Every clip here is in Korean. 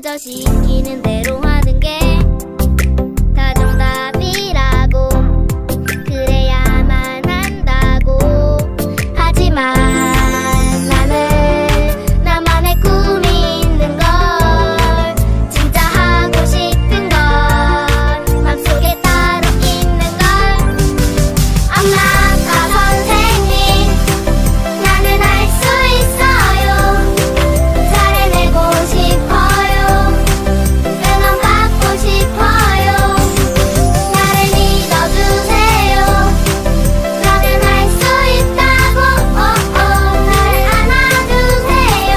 그저 시키는 대로 하는 게 다 정답이라고 그래야만 한다고 하지만 나는 나만의 꿈이 있는 걸 진짜 하고 싶은 걸 맘속에 따로 있는 걸 엄마가 선생님 나는 할 수 있어요 잘해내고 싶어요 응원 받고 싶어요 나를 믿어주세요 나는 할 수 있다고 나를 안아주세요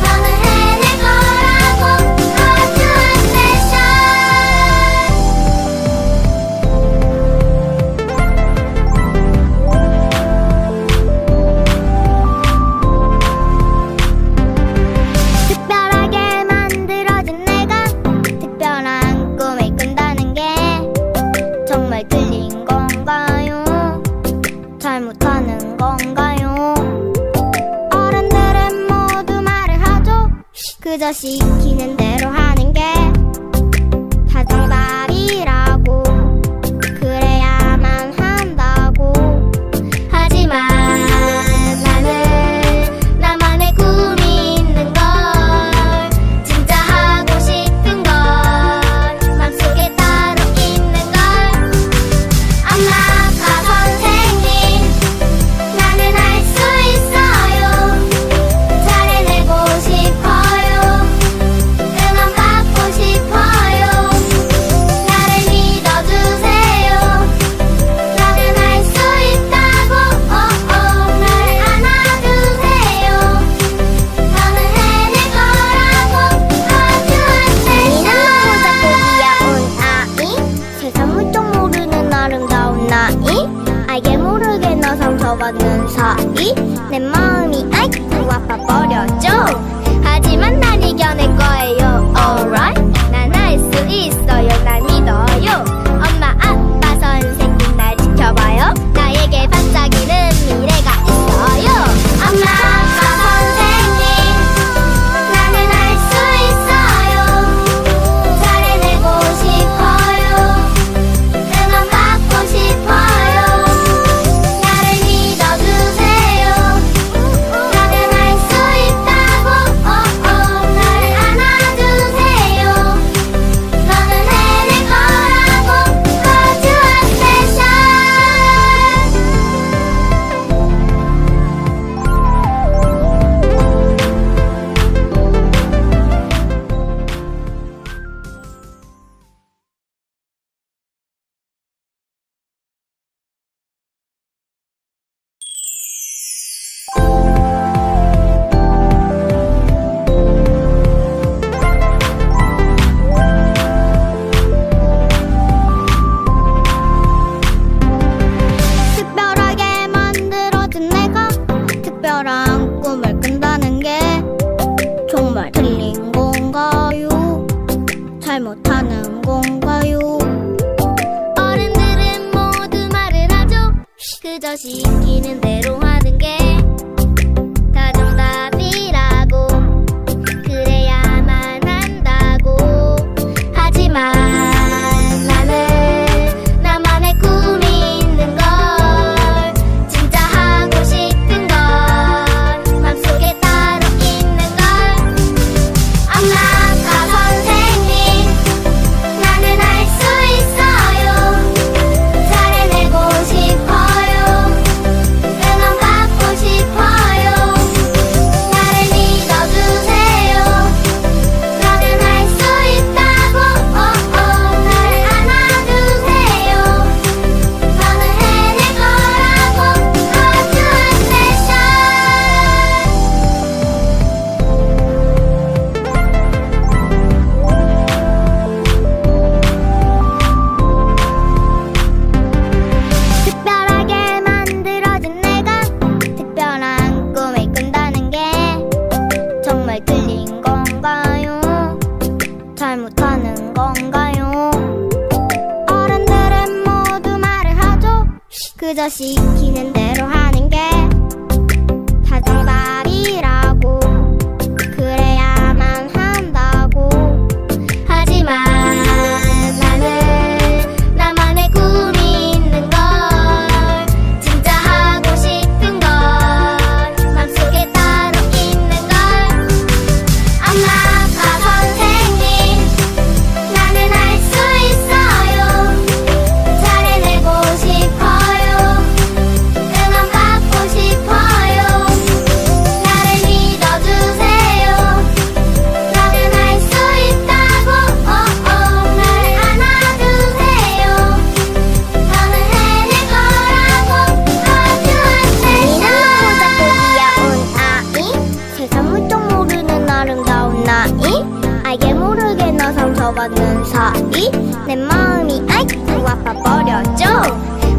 너는 해낼 거라고 Hard to 특별하게 만들어진 내가 특별한 꿈을 꾼다는 게 정말 틀린 건가요? 잘못하는 건가요? 어른들은 모두 말을 하죠 그저 시키는 대로 하는 게 다 정답이라고 그래야만 한다고 하지만 나는 나만의 꿈이 있는 걸 진짜 하고 싶은 걸 맘속에 따로 있는 걸 엄마가 선생님 나는 할 수 있어요 잘해내고 싶어요 응원 받고 싶어요 나를 믿어주세요 나는 할 수 있다고 나를 안아주세요 너는 해낼 거라고 Hard to 귀여운 아이 세상 물정 모르는 아름다운 나이 알게 모르게 너 상처받는 사이 내 마음이 아이고 아파버렸죠 하지만 난 이겨낼 거예요 alright 난 할 수 있어요 날 믿어요 엄마 아빠 선생님 날 지켜봐요 나에게 반짝이는 미래가 있어요 엄마 아빠 선생님 나는 할 수 있어요 잘해내고 싶어요 응원 받고 싶어요 나를 믿어주세요 나는 할 수 있다고 나를 안아주세요 너는 해낼 거라고 Hard to 특별하게 만들어진 내가 특별한 꿈을 꾼다는 게 정말 틀린 건가요? 잘못하는 건가요? 어른들은 모두 말을 하죠 그저 시키는 대로 하는 게 다 정답이라고 그래야만 한다고 하지만 나는 나만의 꿈이 있는 걸 진짜 하고 싶은 걸 맘속에 따로 있는 걸 엄마가 선생님 나는 할 수 있어요 잘해내고 싶어요 응원 받고 싶어요 나를 믿어주세요 나는 할 수 있다고 나를 안아주세요 너는 해낼 거라고 Hard to 특별하게 만들어진 내가 특별한 꿈을 꾼다는 게 정말 틀린 건가요? 잘못하는 건가요? 어른들은 모두 말을 하죠 그저 시키는 대로 하는 게 다 정답이라고 그래야만 한다 사이 내 마음이 아이고 아파버렸죠.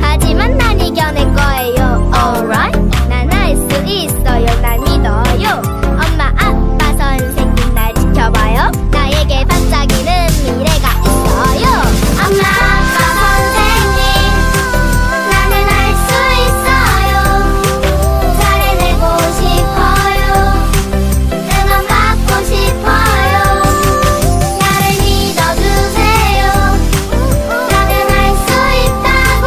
하지만 난 이겨낼 거예요. Alright, 난 할 수 있어요. 날 믿어요. 엄마 아빠 선생님 날 지켜봐요. 나에게 반짝이는 미래가 있어요. 엄마 아빠 선생님 나는 할 수 있어요. 잘해내고 싶어요. 응원 받고 싶어요. 나를 믿어주세요. 나는 할 수 있다고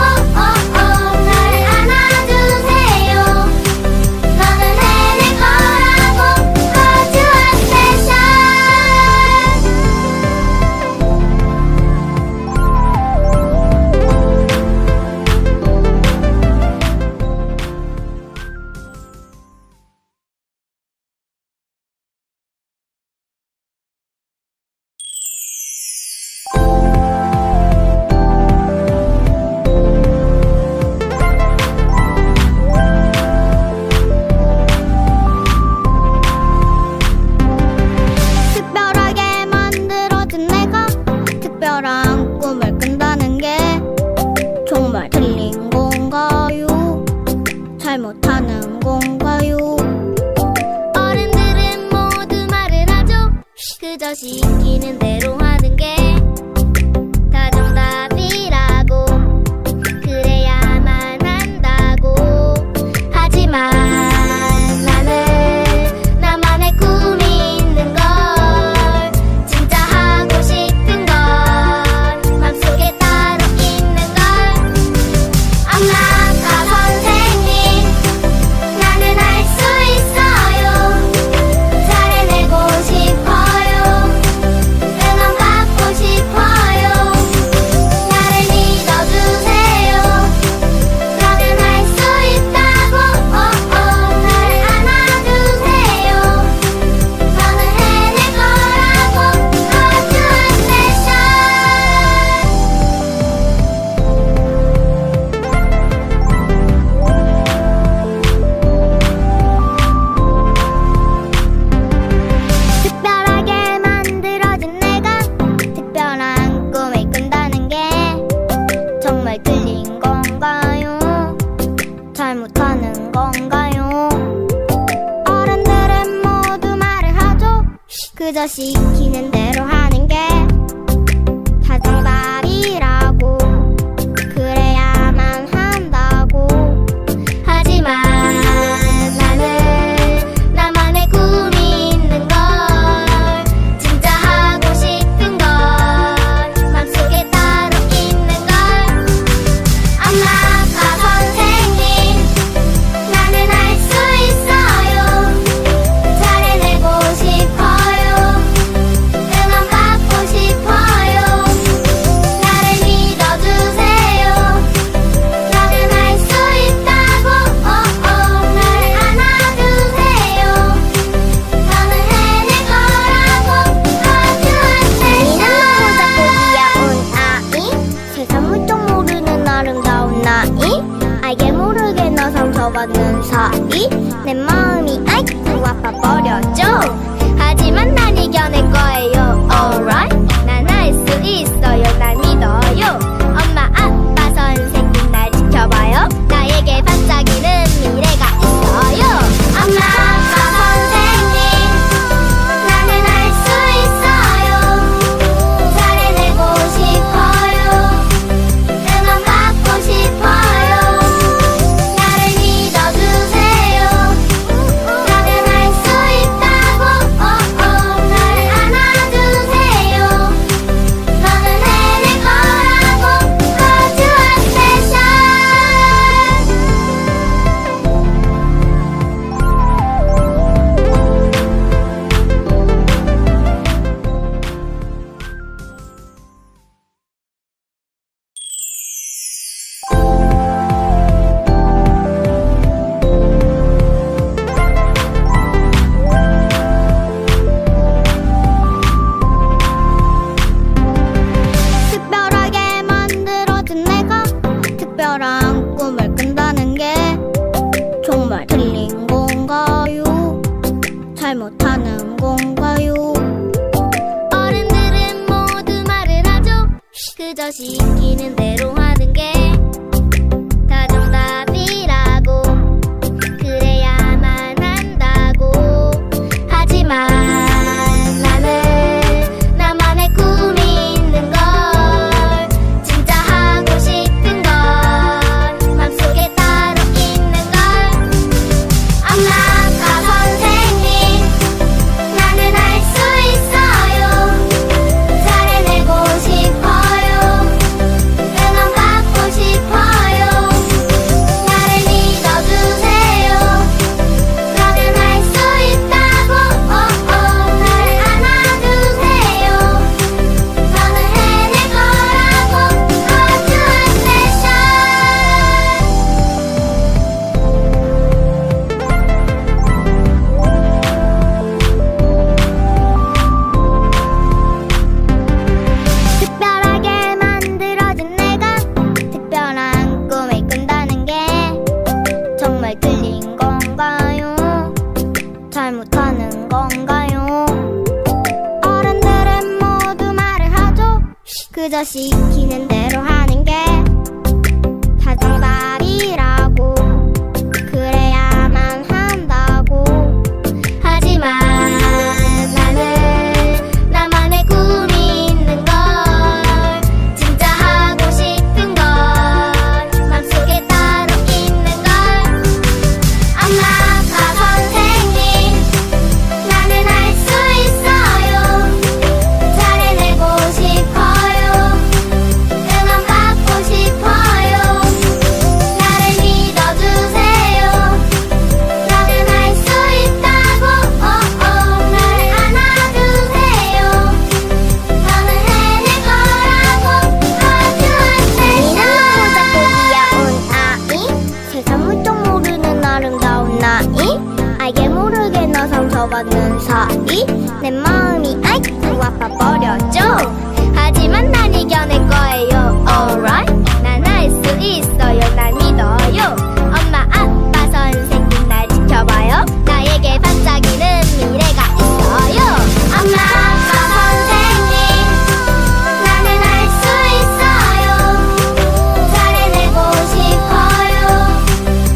나를 안아주세요. 너는 해낼 거라고 Cause you are special. 특별하게 만들어준 내가 특별한 꿈을 꾼다는 게 정말 틀린 건가요? 잘못하는 건가요? 어른들은 모두 말을 하죠. 그저 시키는 대로 하는 게 다 정답이라고 그래야만 한다고. 하지만 나는 나만의 꿈이 있는 걸 진짜 하고 싶은 걸 맘속에 따로 있는 걸. 엄마 아빠 선생님 나는 할 수 있어요. 잘해내고 싶어요. 응원 받고 싶어요. 나를 믿어주세요. 나는 할 수 있다고 나를 안아주세요. 너는 해낼 거라고 Cause you are special. 특별하게 만들어진 내가 특별한 꿈을 꾼다는 게 정말 틀린 건가요? 잘못하는 건가요? 어른들은 모두 말을 하죠. 그저 시키는 대로 하는 게 다 정답이라고 그래야만 한다고. 하지만 나는 나만의 꿈이 있는 걸 진짜 하고 싶은 걸 맘속에 따로 있는 걸. 엄마 아빠 선생님 나는 할 수 있어요. 잘해내고 싶어요. 응원 받고 싶어요. 그저 시키는 대로 하는 게 다 정답이라고 그래야만 한다고 하지만 나는 나만의 꿈이 있는 걸 진짜 하고 싶은 건 맘속에 따로 있는 걸 엄마가 선생님 나는 할 수 있어요 잘해내고 싶어요 응원 받고 싶어요 나를 믿어주세요 나는 할 수 있다고 나를 안아주세요 너는 해낼 거라고 Cause 특별하게 만들어진 내가 특별한 꿈을 꾼다는 게 정말 틀린 건가요? 잘못하는 건가요? 어른들은 모두 말을 하죠 그저 시키는 대로 하는 게 다 정답이라고 그래야만 한다고 하지만 나는 나만의 꿈이 있는 걸 진짜 하고 싶은 건 맘속에 따로 있는 걸 엄마가 선생님 나는 할 수 있어요 잘해내고 싶어요 응원 받고 싶어요 나를 믿어주세요 나는 할 수 있다고 나를 안아주세요 너는 해낼 거라고 Cause you're special 니는 보자 보기야 온 아이 세상 물정 모르는 아름다운 나이 알게 모르게 너 상처받는 사이 내 마음이 아이고 아파버렸죠 하지만 난 이겨낼 거예요 alright 난 할 수 있어요 날 믿어요 엄마 아빠 선생님 날 지켜봐요 나에게 반짝이는 미래가 있어요 엄마 아빠 선생님 나는 할 수 있어요 잘해내고 싶어요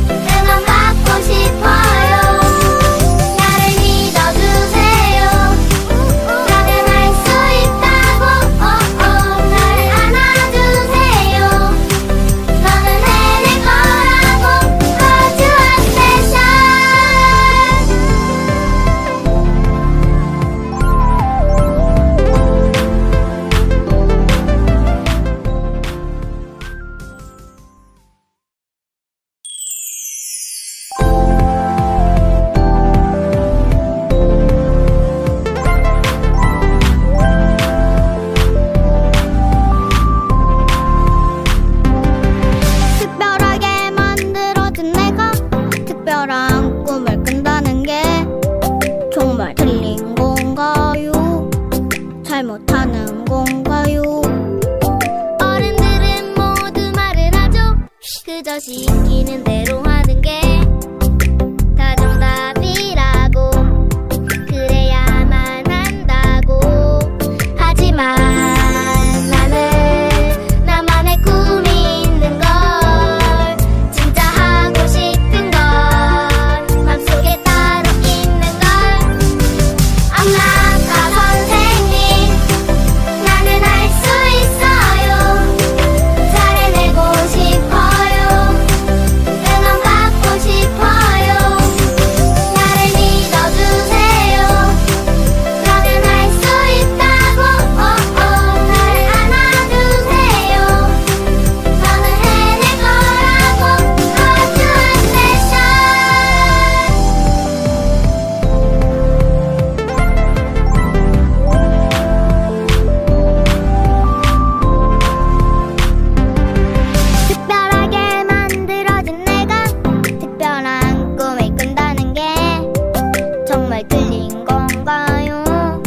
응원 받고 싶어요 나를 믿어주세요 나는 할 수 있다고 나를 안아주세요 너는 해낼 거라고 Cause you're special 특별하게 만들어진 내가 특별한 꿈을 꾼다는 게 정말 틀린 건가요? 잘못하는 건가요? 어른들은 모두 말을 하죠 그저 시키는 대로 하는 게 다 정답이라고 그래야만 한다고 하지만 나는 나만의 꿈이 있는 걸 진짜 하고 싶은 건 맘속에 따로 있는 걸 엄마가 선생님 나는 할 수 있어요 잘해내고 싶어요 응원 받고 싶어요 나를 믿어주세요 나는 할 수 있다고 나를 안아주세요 너는 해낼 거라고 Cause you're special 특별하게 만들어진 내가 특별한 꿈을 꾼다는 게 정말 틀린 건가요?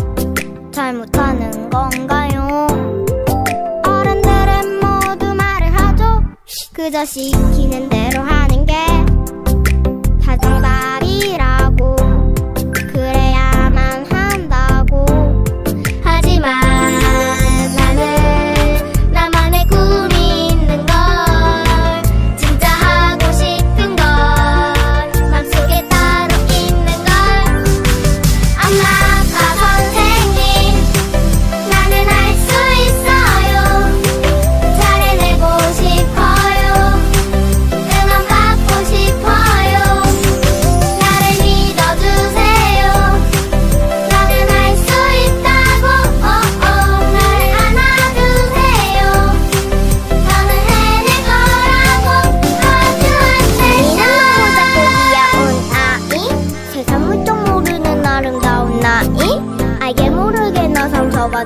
잘못하는 건가요? 어른들은 모두 말을 하죠 그저 시키는 대로 하는 게 다 정답이라고 그래야만 한다고 하지만 나는 나만의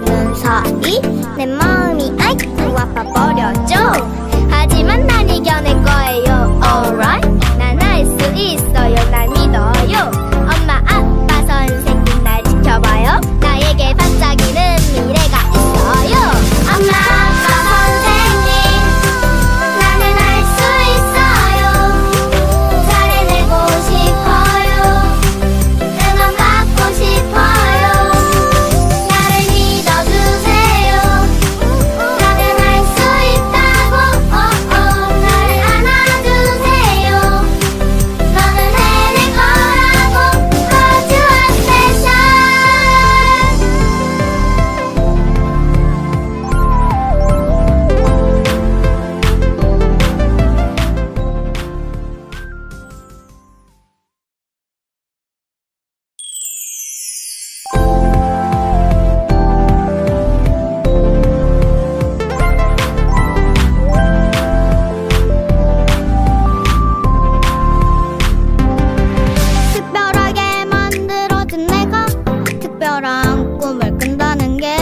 상처받는 사이 내 마음이 아이고 아파버렸죠. 하지만 난 이겨낼 거예요. Alright, 난 할 수 있어요. 날 믿어요. 엄마 아빠 선생님 날 지켜봐요. 나에게 반짝이는 미래가 있어요. 엄마 아빠 선생님 나는 할 수 있어요. 잘해내고 싶어요. 응원 받고 싶어요. 나를 믿어주세요. 나는 할 수 있다고 나를 안아주세요. 너는 해낼 거라고 Cause you are special. 특별하게 만들어준 내가 특별한 꿈을 꾼다는 게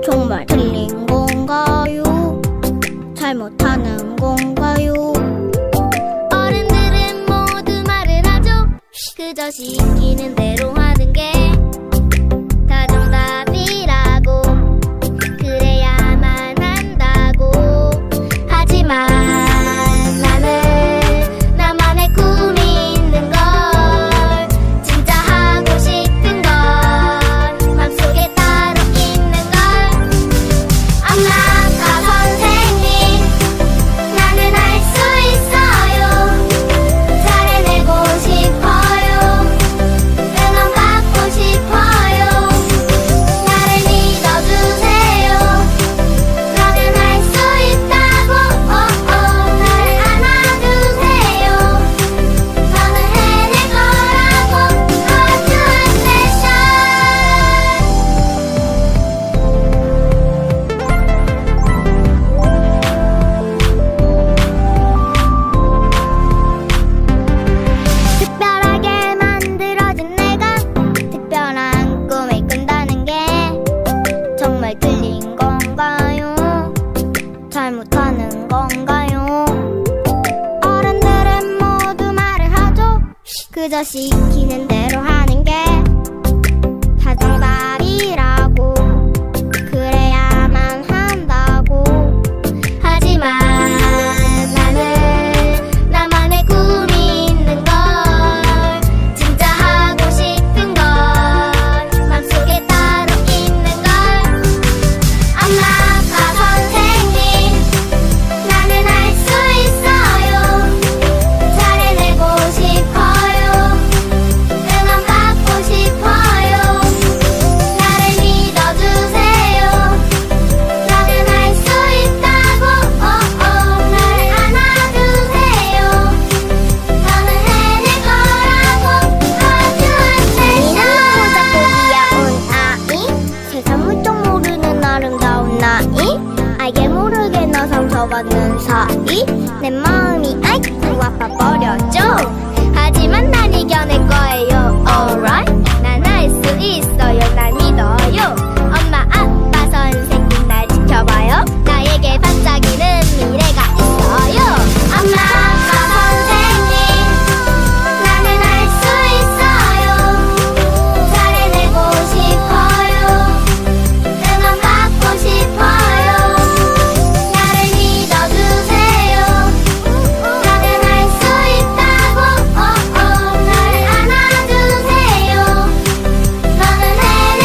정말 틀린 건가요? 잘못하는 건가요? 어른들은 모두 말을 하죠. 그저 시키는 대로 하는 게 다 정답이라고 그래야만 한다고. 하지만 나는 나만의 꿈이 있는 걸 진짜 하고 싶은 걸 맘속에 따로 있는 걸. 엄마 아빠 선생님 나는 할 수 있어요. 잘해내고 싶어요. 응원 받고 싶어요. 나를 믿어주세요. 너는 할 수 있다고 나를 안아주세요. 너는 해낼 거라고 Cause you are special. 특별하게 만들어진 내가 특별한 꿈을 꾼다는 게 정말 틀린 건가요? 잘못하는 건가요? 어른들은 모두 말을 하죠. 그저 시키는 대로 하는 게 다 정답이라고 그래야만 한다고. 하지만 나는 나만의 꿈이 있는 걸 진짜 하고 싶은 걸 맘속에 따로 있는 걸. 엄마 아빠 선생님 나는 할 수 있어요. 잘해내고 싶어요. 응원 받고 싶어요. 나를 믿어주세요. 너는 할 수 있다고 나를 안아주세요. 너는 해낼 거라고 Cause you are special. 작고 귀여운 아이 세상 물정 모르는 아름다운 나이 알게 모르게 너 상처받는 사이 내 마음이 아이고 아파버렸죠. 하지만 난 이겨낼 거예요. Alright, 난 할 수 있어요. 날 믿어요. 엄마 아빠 선생님 날 지켜봐요. 나에게 반짝이는 미래가 있어요. 엄마 아빠 선생님 나는 할 수 있어요. 잘해내고 싶어요. 응원 받고 싶어요. 나를 믿어주세요. 너는 할 수 있다고 나를 안아주세요. 너는 해낼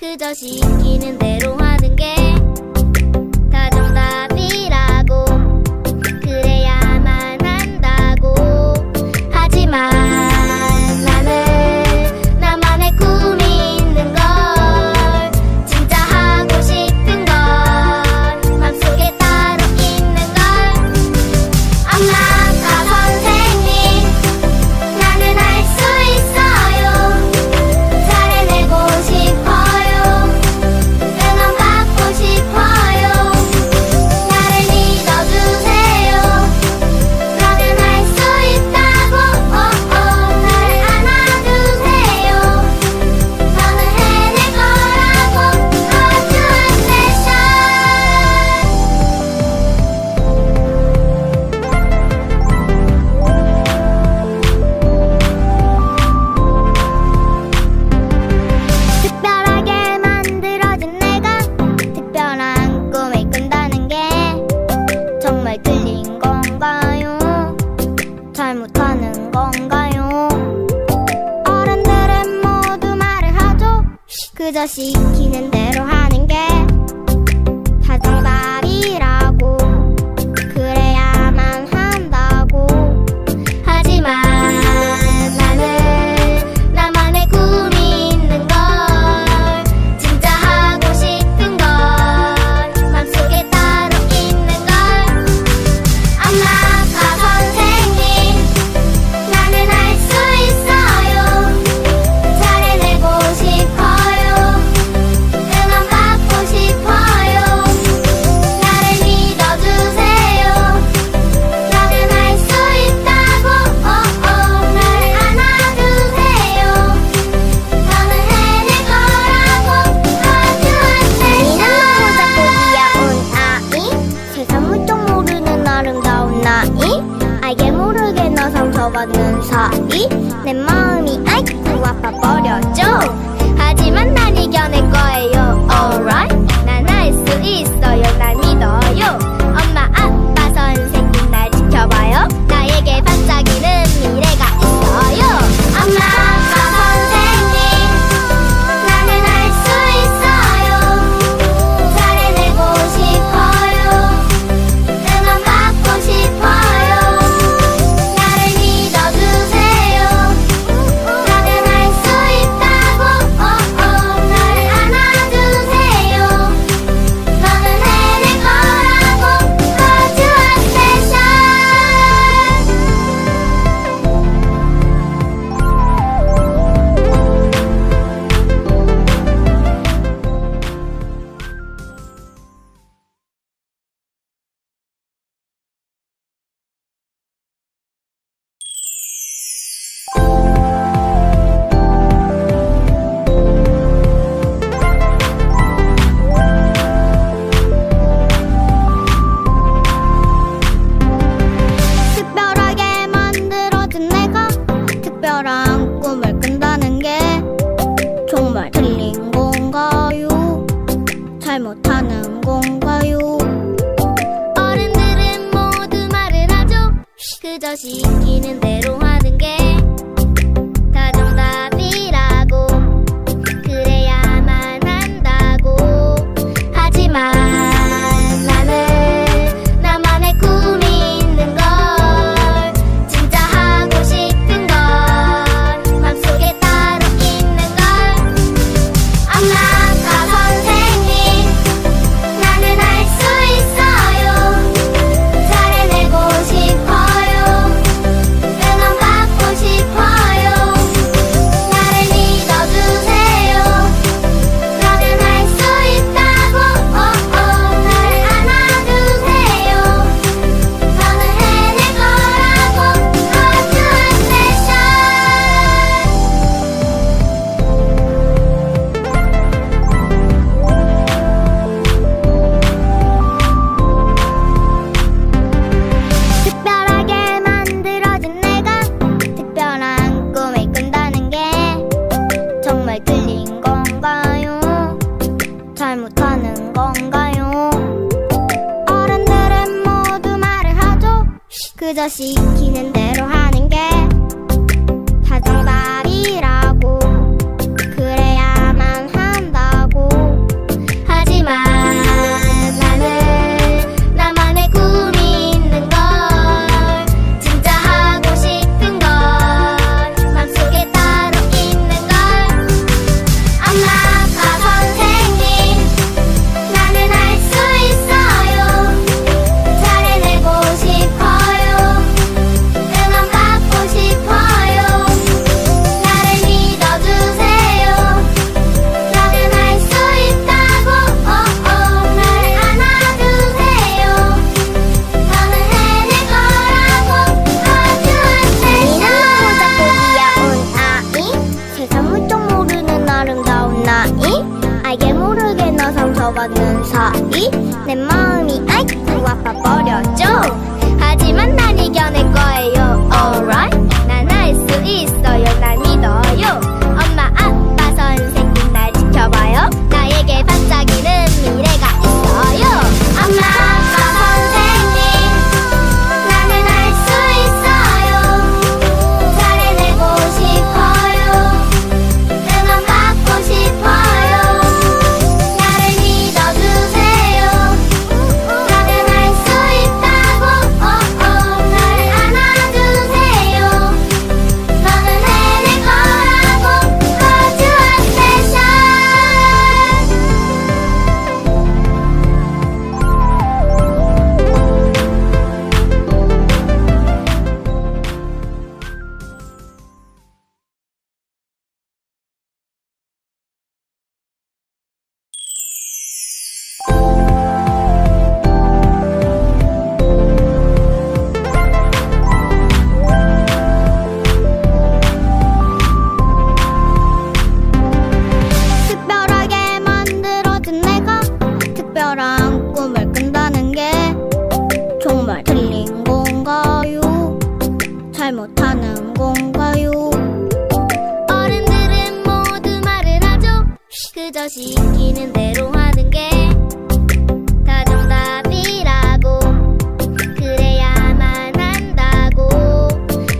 그저 시키는 대로 하는 게 다 정답이라고 그래야만 한다고 하지만 나는 나만의 꿈이 있는 걸 진짜 하고 싶은 건 맘속에 따로 있는 걸 엄마가 선생님 나는 할 수 있어요 잘해내고 싶어요 응원 받고 싶어요 나를 믿어주세요 나는 할 수 있다고 나를 안아주세요 너는 해낼 거라고 아주 스페셜 특별하게 만들어진 내가 특별한 꿈을 꾼다는 게 정말 틀린 건가요? 잘못하는 건가요? 어른들은 모두 말을 하죠 그저 시키는 대로 하는 게 다 정답이라고 그래야만 한다고 하지만 나는 나만의 꿈이 있는 걸 진짜 하고 싶은 건 맘속에 따로 있는 걸 엄마가 선생님 나는 할 수 있어요 잘해내고 싶어요 응원 받고 싶어요 나를 믿어주세요 나는 할 수 있다고 나를 안아주세요 너는 해낼 거라고 아주 스페셜 니는 보자 귀여운 아이 세상 물정 모르는 아름다운 나이 알게 모르게 너 상처받는 사이 내 마음이 아이고 아파버렸죠 하지만 난 이겨낼 거예요 alright 난 할 수 있어요 날 믿어요 엄마 아빠 선생님 날 지켜봐요 나에게 반짝이는 미래가 있어요 엄마 아빠 선생님 나는 할 수 있어요 잘해내고 싶어요 응원 받고 싶어요 나를 믿어주세요 나는 할 수 있다고 나를 안아주세요 너는 해낼 거라고 아주 스페셜 특별하게 만들어진 내가 특별한 꿈을 꾼다는 게 정말 틀린 건가요? 잘못하는 건가요? 어른들은 모두 말을 하죠 그저 시키는 대로 하는 게 다 정답이라고 그래야만 한다고 하지만 나는 나만의 꿈이 있는 걸 진짜 하고 싶은 건 맘속에 따로 있는 걸 엄마가 선생님 나는 할 수 있어요 잘해내고 싶어요 응원 받고 싶어요 나를 믿어주세요 나는 할 수 있다고 나를 안아주세요 너는 해낼 거라고 아주 스페셜 특별하게 만들어진 내가 특별한 꿈을 꾼다는 게 정말 틀린 건가요? 잘못하는 건가요? 어른들은 모두 말을 하죠 그저 시키는 대로 하는 게 다 정답이라고 그래야만 한다고 서먹어가는 사이 내 마음이 아이고 아파버렸죠. 하지만 난 이겨낼 거예요. Alright, 난 할 수 있어요. 날 믿어요. 엄마 아빠 선생님 날 지켜봐요. 나에게 반짝이는 미래가 있어요. 엄마 아빠 선생님 나는 할 수 있어요. 잘해내고 싶어요. 응원 받고 싶어요. 나를 믿어주세요. 나는 할 수 있다고 나를 안아주세요. 너는 해낼 거라고 Cause you are special. 특별하게 만들어진 내가 특별한 꿈을 꾼다는 게 정말 틀린 건가요? 잘못하는 건가요? 어른들은 모두 말을 하죠. 그저 시키는 대로 하는 게 다 정답이라고 그래야만 한다고.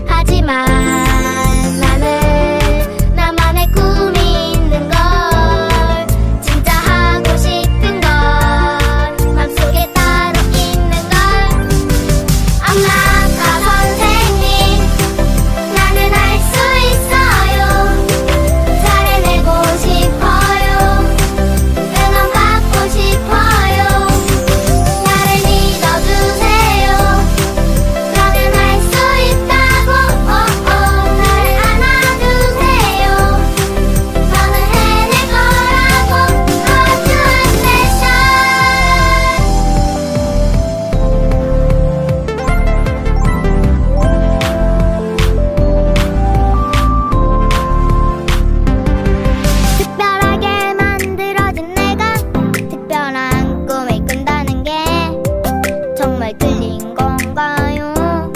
하지만 나는 나만의 꿈이 있는 걸 진짜 하고 싶은 걸 맘속에 따로 있는 걸. 엄마 아빠 선생님 나는 할 수 있어요. 잘해내고 싶어요. 응원 받고 싶어요. 나를 믿어주세요. 너는 할 수 있다고 나를 안아주세요. 너는 해낼 거라고 Cause you are special. 특별하게 만들어진 내가 특별한 꿈을 꾼다는 게 정말 틀린 건가요?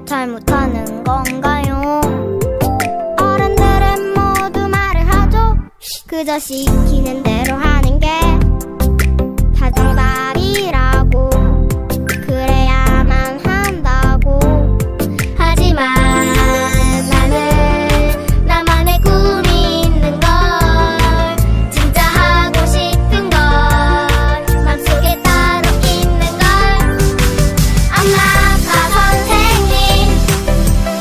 잘못하는 건가요? 어른들은 모두 말을 하죠. 그저 시키는 대로 하는 게 다 정답이라고 그래야만 한다고. 하지만 나는 나만의 꿈이 있는 걸 진짜 하고 싶은 걸 맘속에 따로 있는 걸. 엄마 아빠 선생님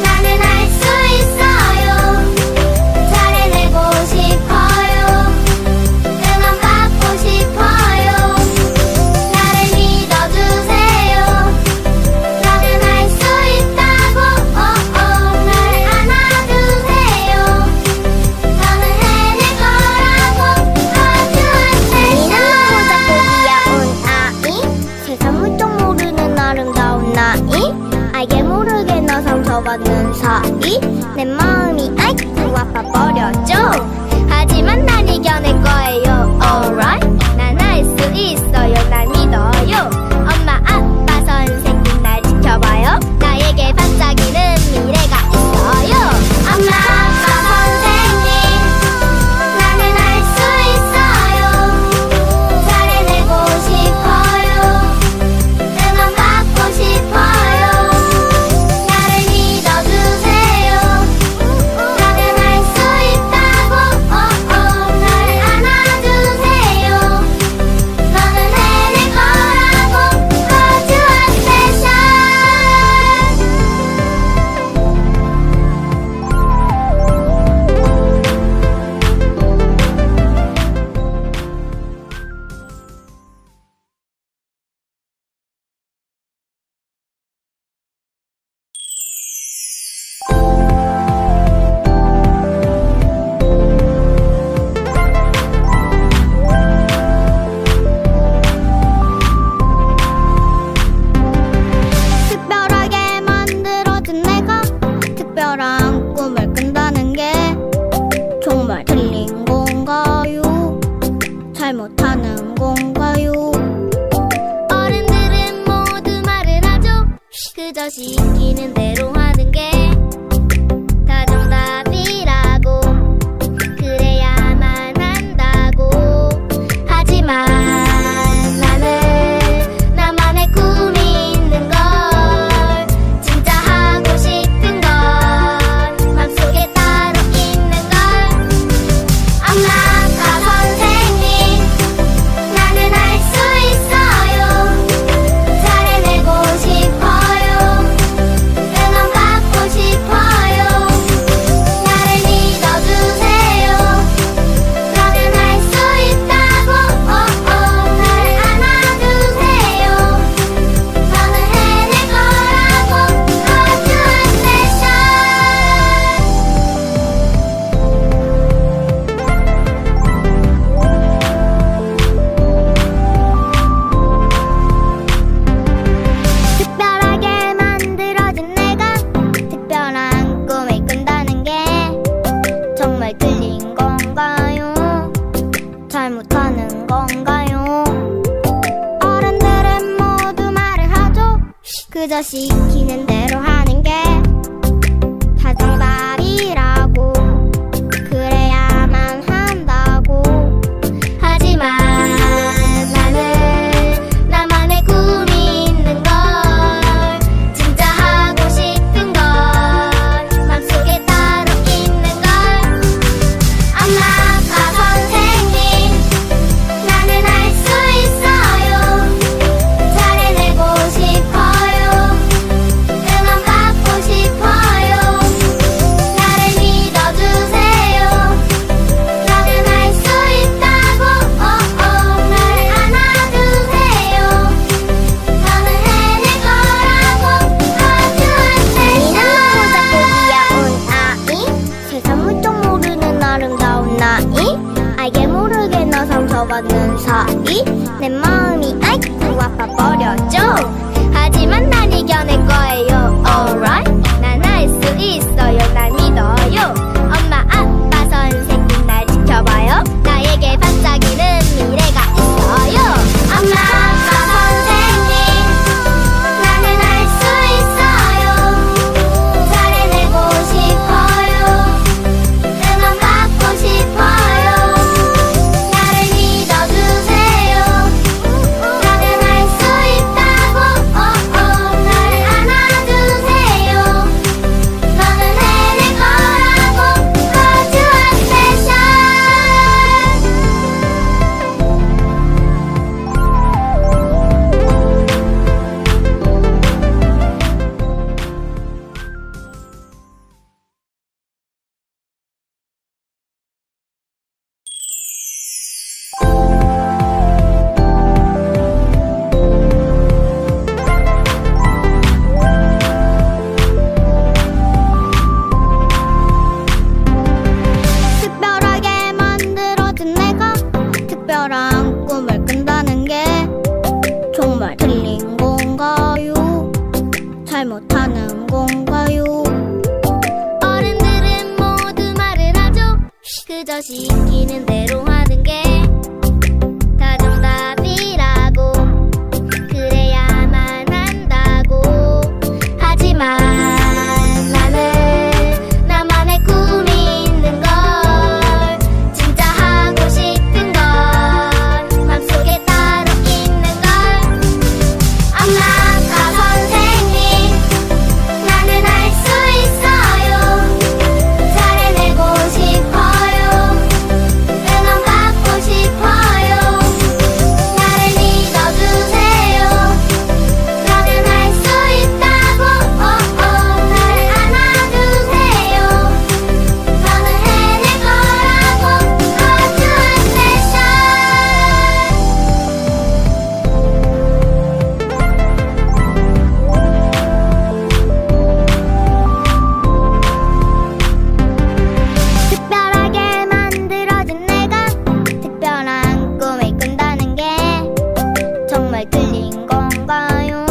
나는 할 수 있어요. 잘해내고 싶어요. 응원 받고 싶어요. 나를 믿어주세요. 너는 할 수 있다고 나를 안아주세요. 너는 해낼 거라고 Cause you are special. 이름은 보자 귀여운 아이 세상 물정 모르는 아름다운 나이 알게 모르게 너 상처받는 사이 내 마음이 아이고 아파버렸죠. 하지만 난 이겨낼 거예요. Alright, 난 할 수 있어요. 날 믿어요. 엄마 아빠 선생님 날 지켜봐요. 나에게 반짝이는 미래가 있어요. 엄마 아빠 선생님 나는 할 수 있어요. 잘해내고 싶어요. 응원 받고 싶어요. 나를 믿어주세요. 너는 할 수 있다고 나를 안아주세요. 너는 해낼 거라고 Cause you are special. 특별하게 만들어진 내가 특별한 꿈을 꾼다는 게 정말 틀린 건가요? 잘못하는 건가요? 그저 시키는 대로 하는 게 다 정답이라고 그래야만 한다고 하지만 나는 나만의 꿈이 있는 걸 진짜 하고 싶은 건 맘속에 따로 있는 걸 엄마가 선생님 나는 할 수 있어요 잘해내고 싶어요 응원 받고 싶어요 나를 믿어주세요 나는 할 수 있다고 나를 안아주세요 너는 해낼 거라고 거주한 패션 특별하게 만들어진 내가 특별한 꿈을 꾼다는 게 정말 틀린 건가요? 잘못하는 건가요? 어른들은 모두 말을 하죠 그저 시키는 대로 하는 게 다 정답이라고 그래야만 한다고 하지만 나는 나만의 꿈이 있는 걸 진짜 하고 싶은 건 맘속에 따로 있는 걸 엄마가 선생님 나는 할 수 있어요 잘해내고 싶어요 응원 받고 싶어요 나를 믿어주세요 나는 할 수 있다고 나를 안아주세요 너는 해낼 거라고 거주한 패션 작고 귀여운 아이 세상 물정 모르는 아름다운 나이 알게 모르게 너 상처받는 사이 내 마음이 아이고 아파버렸죠 하지만 난 이겨낼 거예요 alright 난 할 수 있어요 날 믿어요 엄마 아빠 선생님 날 지켜봐요 나에게 반짝이는 미래가 있어요 엄마 아빠 선생님 나는 할 수 있어요 잘해내고 싶어요 응원 받고 싶어요 나를 믿어주세요 나는 할 수 있다고 나를 안아주세요 너는 해낼 거라고 거주한 패션 특별하게 만들어진 내가 특별한 꿈을 꾼다는 게 정말 틀린 건가요? 잘못하는 건가요? 어른들은 모두 말을 하죠 그저 시키는 대로 하는 게 다 정답이라고 그래야만 한다고 하지만 나는 나만의 꿈이 있는 걸 진짜 하고 싶은 건 맘속에 따로 있는 걸 엄마가 선생님 나는 할 수 있어요 잘해내고 싶어요 응원 받고 싶어요 나를 믿어주세요 나는 할 수 있다고 나를 안아주세요 너는 해낼 거라고 거주한 패션 특별하게 만들어진 내가 특별한 꿈을 꾼다는 게 정말 틀린 건가요?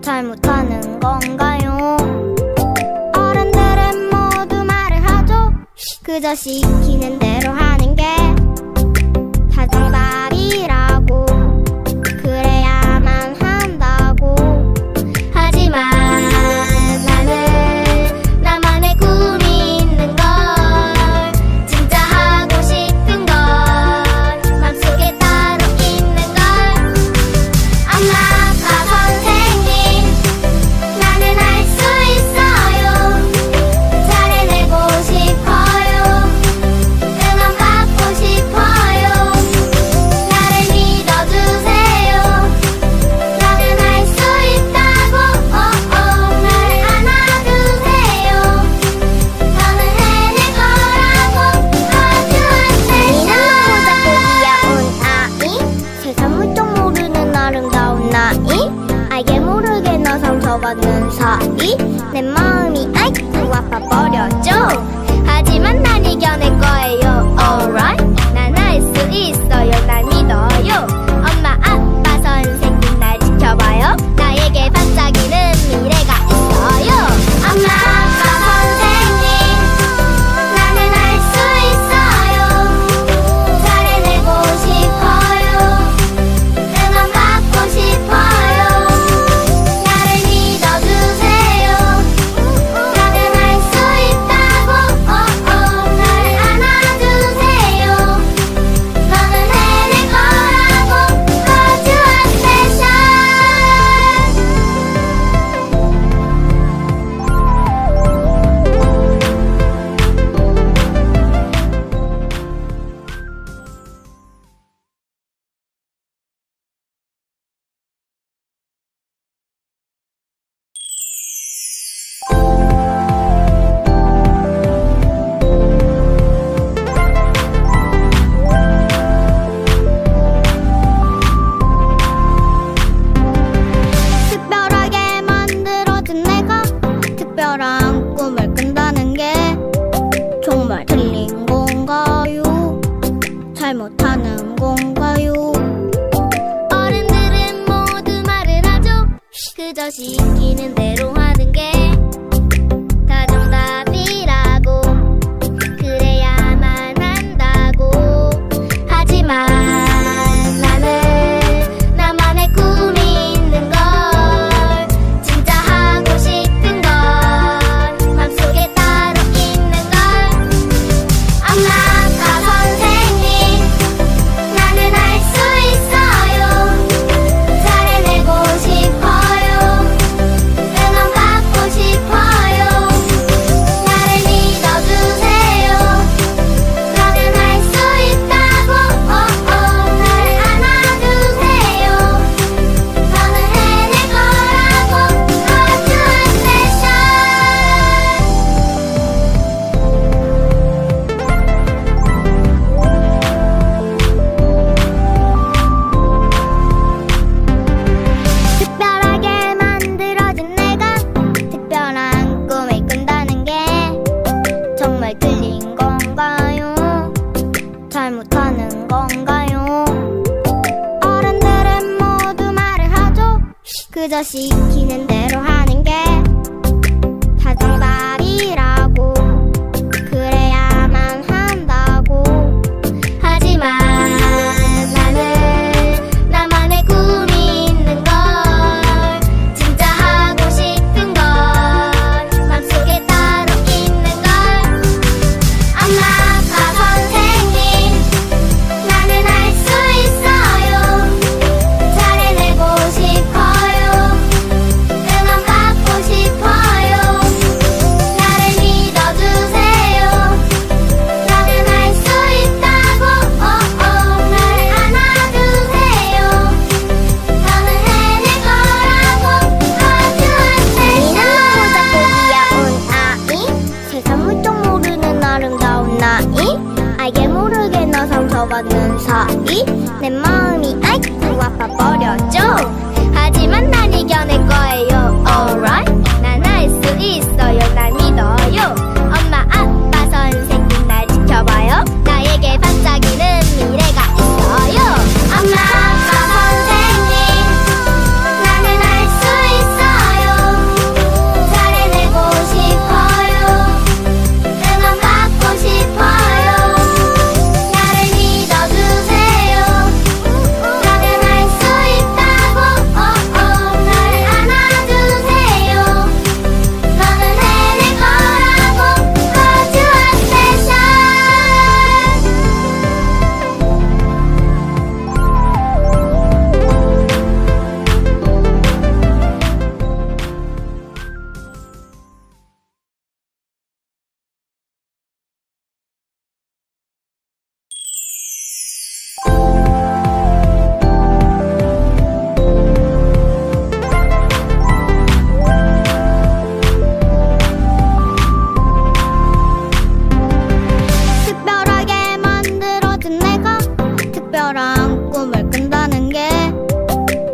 잘못하는 건가요? 어른들은 모두 말을 하죠 그저 시키는 대로 하는 게 다 정답이라고 그래야만 한다고 하지만 상처받는 사이 내 마음이 아이고 아파버렸죠. 하지만 난 이겨낼 거예요. Alright, 난 할 수 있어요. 날 믿어요. 엄마 아빠 선생님 날 지켜봐요. 나에게 반짝이는 미래가 있어요. 엄마 아빠 선생님 나는 할 수 있어요. 잘해내고 싶어요. 응원 받고 싶어요. 나를 믿어주세요. 나는 할 수 있다고 나를 안아주세요. 너는 해낼 거라고 Cause you are special. 특별하게 만들어준 내가 특별한 꿈을 꾼다는 게 정말 틀린 건가요? 잘못하는 건가요? 어른들은 모두 말을 하죠. 그저 시키는 대로 하는 게 다 정답이라고 그래야만 한다고. 하지만 나는 나만의 꿈이 있는 걸 진짜 하고 싶은 걸 맘속에 따로 있는 걸. 엄마 아빠 선생님 나는 할 수 있어요. 잘해내고 싶어요. 응원 받고 싶어요. 나를 믿어주세요. 너는 할 수 있다고 나를 안아주세요. 너는 해낼 거라고 Cause you are special. 특별하게 만들어진 내가 특별한 꿈을 꾼다는 게 정말 틀린 건가요? 잘못하는 건가요? 어른들은 모두 말을 하죠. 그저 시키는 대로 하는 게 다 정답이라고 그래야만 한다고. 하지만 나는 나만의 꿈이 있는 걸 진짜 하고 싶은 걸 맘속에 따로 있는 걸. 엄마 아빠 선생님 나는 할 수 있어요. 잘해내고 싶어요. 응원 받고 싶어요. 나를 믿어주세요. 너는 할 수 있다고 나를 안아주세요. 너는 해낼 거라고 Cause you are special. 이름은 작고 귀여운 아이 세상 물정 모르는 아름다운 나이 알게 모르게 너 상처받는 사이 내 마음이 아이고 아파버렸죠. 하지만 난 이겨낼 거예요. Alright, 난 할 수 있어요. 날 믿어요. 엄마 아빠 선생님 날 지켜봐요. 나에게 반짝이는 미래가 있어요. 엄마 아빠 선생님 나는 할 수 있어요. 잘해내고 싶어요. 응원 받고 싶어요. 나를 믿어주세요. 너는 할 수 있다고 나를 안아주세요. 너는 해낼 거라고 Cause you are special. 특별하게 만들어준 내가 특별한 꿈을 꾼다는 게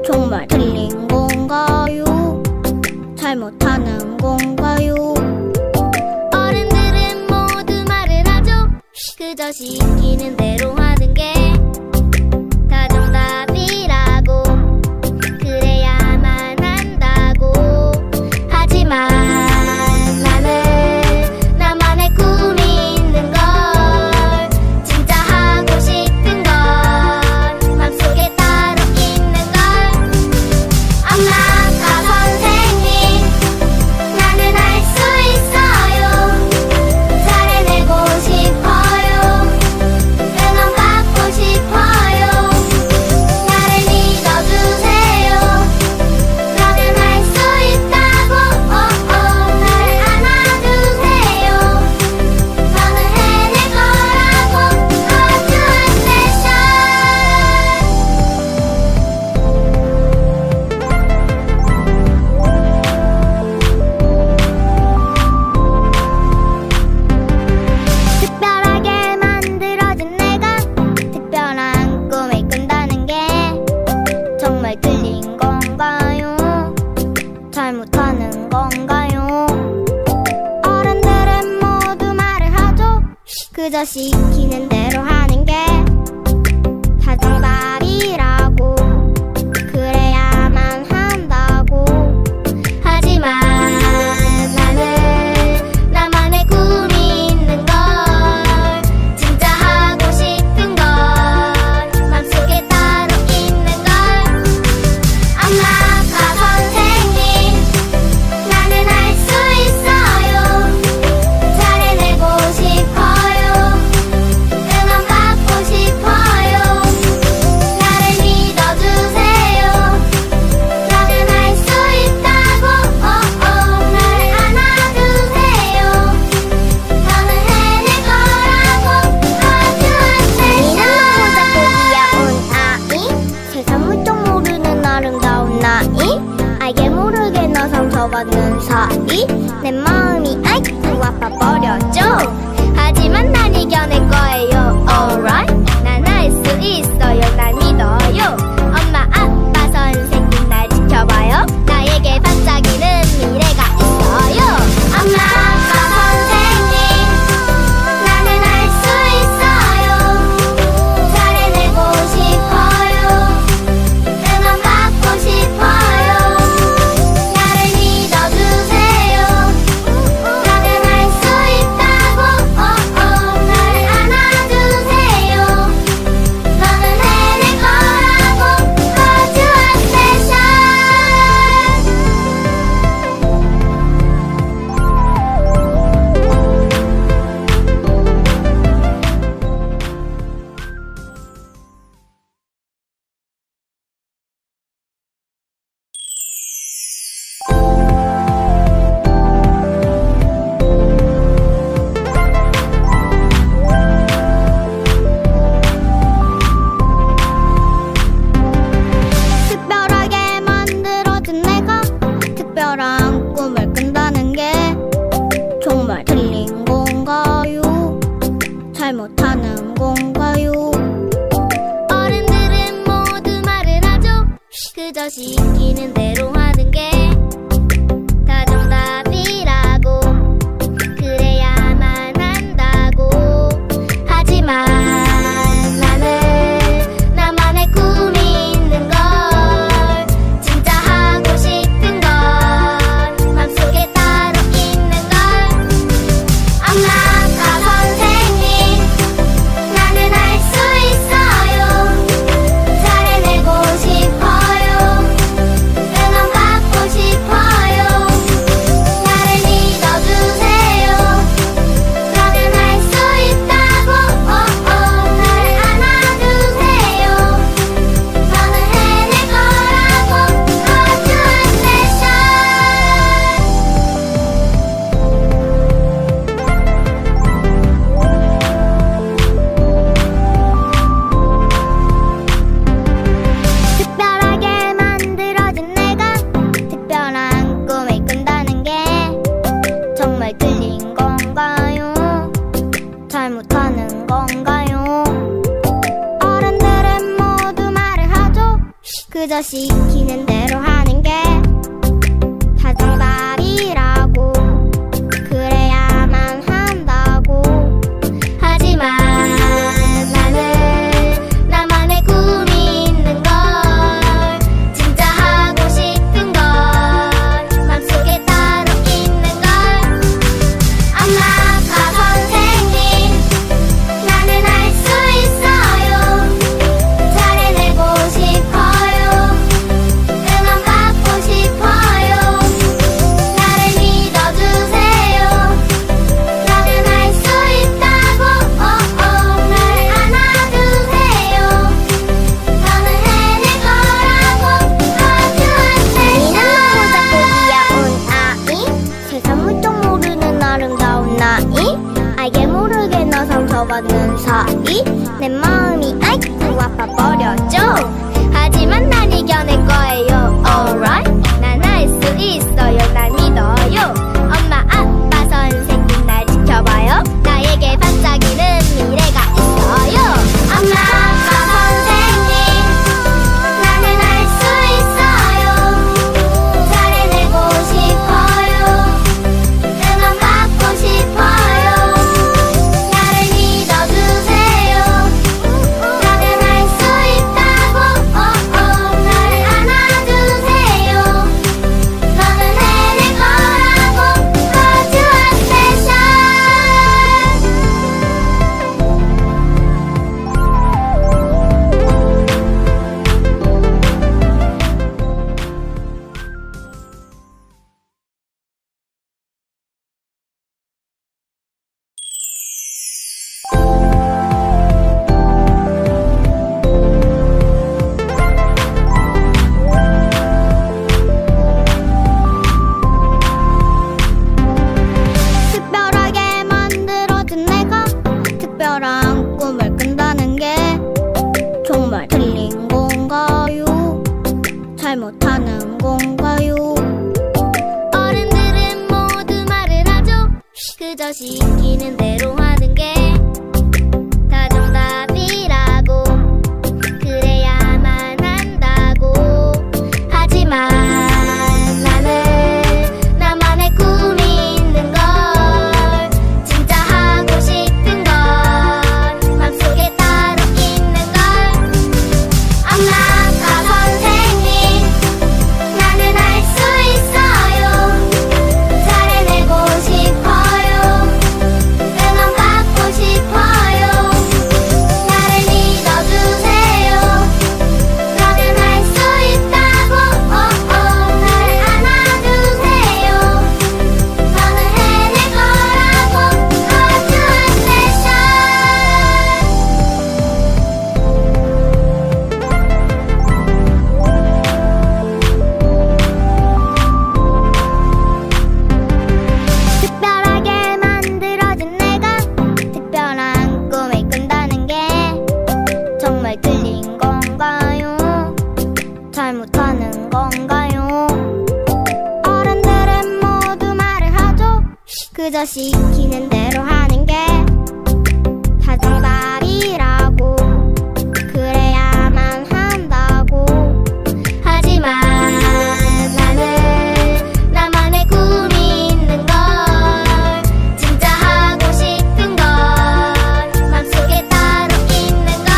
정말 틀린 건가요? 시키는 대로 하는 게 다 정답이라고 그래야만 한다고 하지만 나는 나만의 꿈이 있는 걸 진짜 하고 싶은 건 맘속에 따로 있는 걸 엄마가 선생님 나는 할 수 있어요 잘해내고 싶어요 응원받고 싶어요 나를 믿어주세요 너는 할 수 있다고 나를 안아주세요 너는 해낼 거라고 Hot 특별하게 만들어진 내가 특별한 꿈을 꾼다는 게 정말 틀린 건가요? 잘못하는 건가요? 어른들은 모두 말을 하죠. 그저 시키는 대로 하는 게 다 정답이라고 그래야만 한다고 하지만 나는 나만의 꿈이 있는 걸 진짜 하고 싶은 건 맘속에 따로 있는 걸 엄마가 선생님 나는 할 수 있어요 잘해내고 싶어요 응원받고 싶어요 나를 믿어주세요 너는 할 수 있다고 나를 안아주세요 너는 해낼 거라고 Hot 니는 보자 보기야 온 아이 세상 물정 모르는 아름다운 나이 알게 모르게 너 상처받는 사이 내 마음이 아이고 아파버렸죠 하지만 난 이겨낼 거예요 alright 난 할 수 있어요 날 믿어요 엄마 아빠 선생님 날 지켜봐요 나에게 반짝이는 미래가 있어요 엄마 아빠 선생님 나는 할 수 있어요 잘해내고 싶어요 응원받고 싶어요 나를 믿어주세요 나는 할 수 있다고 나를 안아주세요 너는 해낼 거라고 Hot Station 특별하게 만들어진 내가 특별한 꿈을 꾼다는 게 정말 틀린 건가요? 잘못하는 건가요? 어른들은 모두 말을 하죠. 그저 시키는 대로 하는 게 다 정답이라고 그래야만 한다고 하지만 나는 나만의 꿈이 있는 걸 진짜 하고 싶은 건 맘속에 따로 있는 걸 엄마가 선생님 나는 할 수 있어요 잘해내고 싶어요 응원받고 싶어요 나를 믿어주세요 너는 할 수 있다고 나를 안아주세요 너는 해낼 거라고 Hot Station 특별하게 만들어진 내가 특별한 꿈을 꾼다는 게 정말 틀린 건가요? 잘못하는 건가요? 어른들은 모두 말을 하죠. 그저 시키는 대로 하는 게 다 정답이라고 그래야만 한다고 하지만 잘못하는 건가요? 어른들은 모두 말을 하죠. 그저 시키는 대로 하는 게 다 정답이라고, 그래야만 한다고. 하지만 나는 나만의 꿈이 있는 걸, 진짜 하고 싶은 건 맘속에 따로 있는 걸. 엄마가 선생님, 나는 할 수 있어요. 잘해내고 싶어요. 응원 받고 싶어요. 나를 믿어주세요. 너는 할 수 있다고. 나를 안아주세요. 너는 해낼 거라고. Hard to 특별하게 만들어진 내가 특별한 꿈을 꾼다는 게 정말 틀린 건가요? 잘못하는 건가요? 어른들은 모두 말을 하죠. 그저 시키는 대로 하는 게 다 정답이라고, 그래야만 한다고. 하지만 나는 나만의 꿈이 있는 걸, 진짜 하고 싶은 건 맘속에 따로 있는 걸.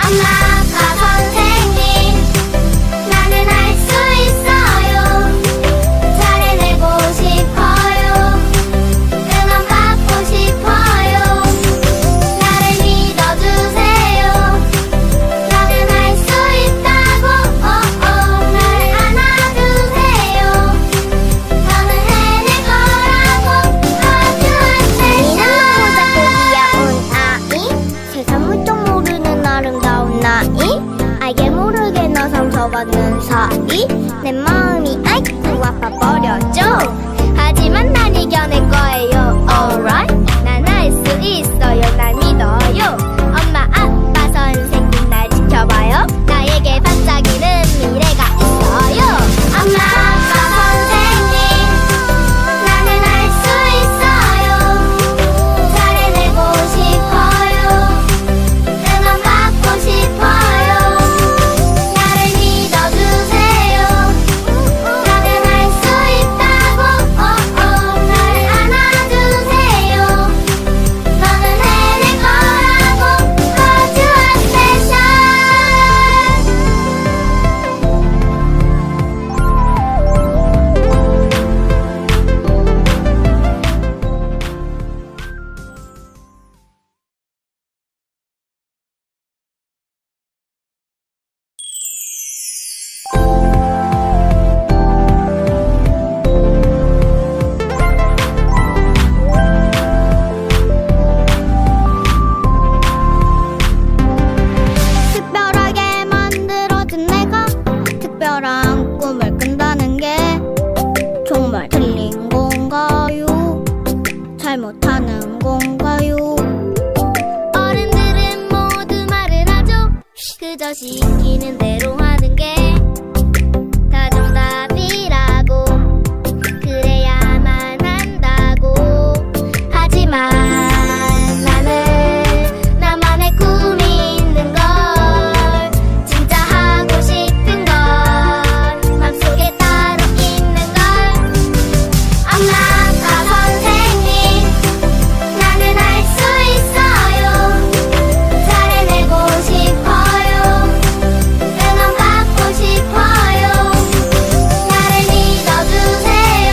엄마가 선생님, 나는 할 수 있어요. 잘해내고 싶어요. 응원 받고 싶어요. 나를 믿어주세요. 너는 할 수 있다고. 나를 안아주세요. 너는 해낼 거라고. Hard to 이름은 보자 귀여운 아이, 세상 물정 모르는 아름다운 나이, 알게 모르게 너 상처받는 사이, 내 마음이 아이고 아파버렸죠. 하지만 난 이겨낼 거예요. Alright, 난 할 수 있어요. 날 믿어요. 엄마, 아빠, 선생님 날 지켜봐요. 나에게 반짝이는 미래가 있어요. 엄마, 아빠, 선생님, 나는 할 수 있어요. 잘해내고 싶어요. 응원 받고 싶어요. 나를 믿어주세요. 너는 할 수 있다고. 나를 안아주세요. 너는 해낼 거라고. Hard to special. 특별하게 만들어진 내가 특별한 꿈을 꾼다는 게 정말 틀린 건가요? 잘못하는 건가요? 어른들은 모두 말을 하죠. 그저 시키는 대로 하는 게 다 정답이라고, 그래야만 한다고. 하지만 나는 나만의 꿈이 있는 걸, 진짜 하고 싶은 건 맘속에 따로 있는 걸. 엄마가 선생님, 나는 할 수 있어요. 잘해내고 싶어요. 응원 받고 싶어요. 나를 믿어주세요.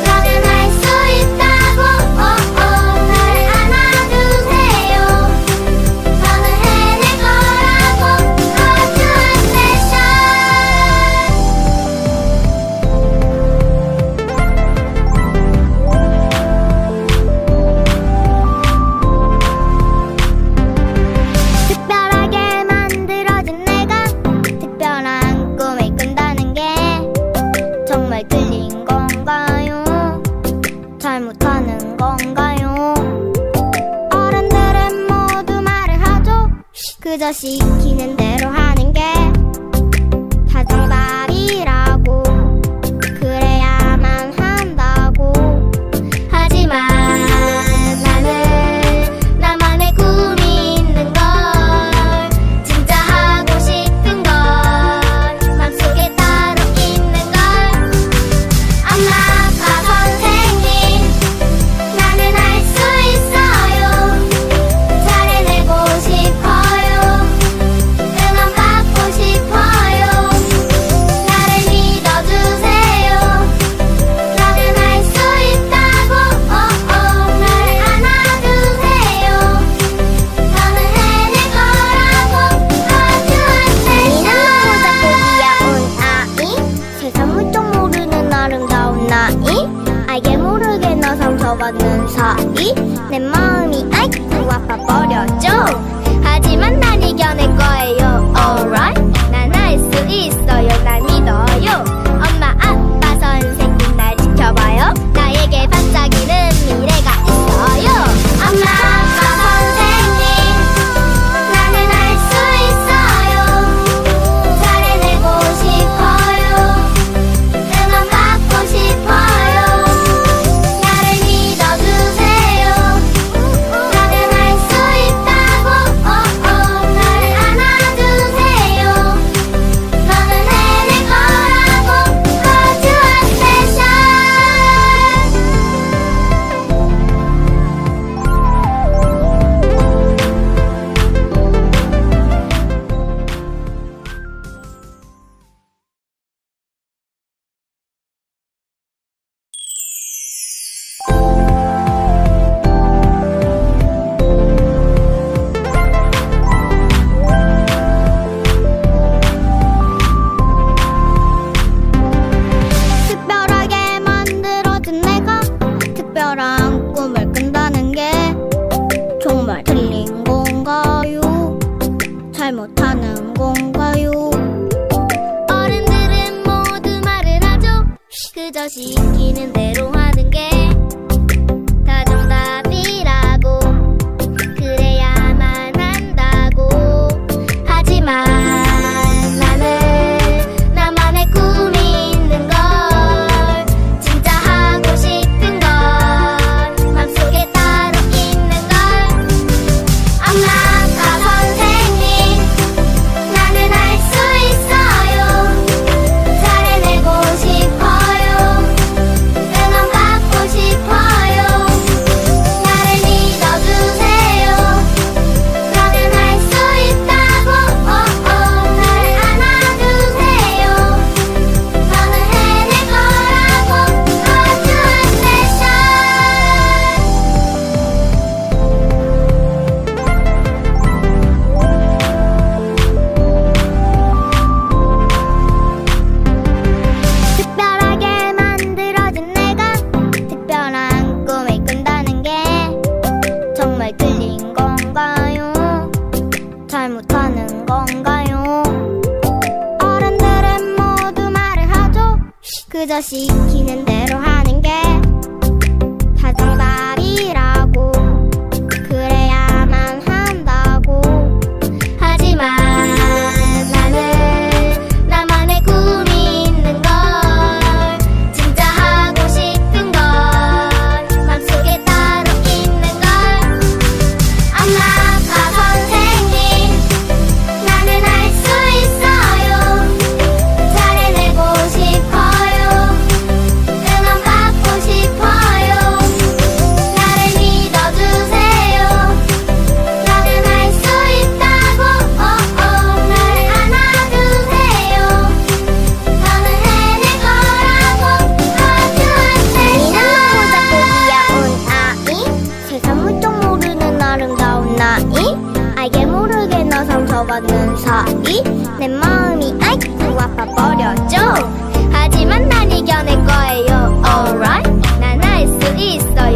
너는 할 수 있다고. 나를 안아주세요. 너는 해낼 거라고. Hard to special. 특별하게 만들어진 내가 특별한 꿈을 꾼다는 게 정말 틀린 건가요? 잘못하는 건가요? 어른들은 모두 말을 하죠. 그저 시키는 대로 하는 게 정답이라고 그래야만 한다고 하지만 나는 나만의 꿈이 있는 걸 진짜 하고 싶은 걸 맘속에 따로 있는 걸 엄마 아빠 선생님 나는 할 수 있어요 잘해내고 싶어요 응원 받고 싶어요 나를 믿어주세요 나는 할 수 있다고 나를 안아주세요 너는 해낼 거라고 이름도 작고 귀여운 아이 세상 물정 모르는 아름다운 나이 알게 모르게 너 상처받는 사이 내 마음이 아이고 아파 버렸죠 하지만 난 이겨낼 거예요 alright 난 할 수 있어요 날 믿어요 엄마 아빠 선생님 날 지켜봐요 나에게 반짝이는 미래가 있어요 엄마 아빠 선생님 나는 할 수 있어요 잘해내고 싶어요 응원 받고 싶어요 나를 믿어주세요 나는 할 수 있다고 나를 안아주세요 너는 해낼 거라고 Cause you are special 특별하게 만들어진 내가 특별한 꿈을 꾼다는 게 정말 틀린 건가요? 잘못하는 건가요? 어른들은 모두 말을 하죠 그저 시키는 대로 하는 게 다 정답이라고 그래야만 한다고 하지만 나는 나만의 꿈이 있는 걸 진짜 하고 싶은 걸 맘속에 따로 있는 걸 엄마 아빠 선생님 나는 할 수 있어요 잘해내고 싶어요 응원 받고 싶어요 나를 믿어주세요 나는 할 수 있다고 나를 안아주세요 너는 해낼 거라고 Cause you are special 특별하게 만들어진 내가 특별한 꿈을 꾼다는 게 정말 틀린 건가요? 잘못하는 건가요? 어른들은 모두 말을 하죠 그저 시키는 대로 하는 게 다 정답이라고 그래야만 한다고 하지만 나는 나만의 꿈이 있는 걸 진짜 하고 싶은 걸 맘속에 따로 있는 걸 엄마 아빠 선생님 나는 할 수 있어요 잘해내고 싶어요 응원 받고 싶어요 나를 믿어주세요 나는 할 수 있다고 나를 안아주세요 너는 해낼 거라고 Cause you are special 이름도 작고 귀여운 아이 세상 물정 모르는 아름다운 나이 알게 모르게 너 상처받는 사이 내 마음이 아이고 아파 버렸죠 하지만 난 이겨낼 거예요 alright 난 할 수 있어요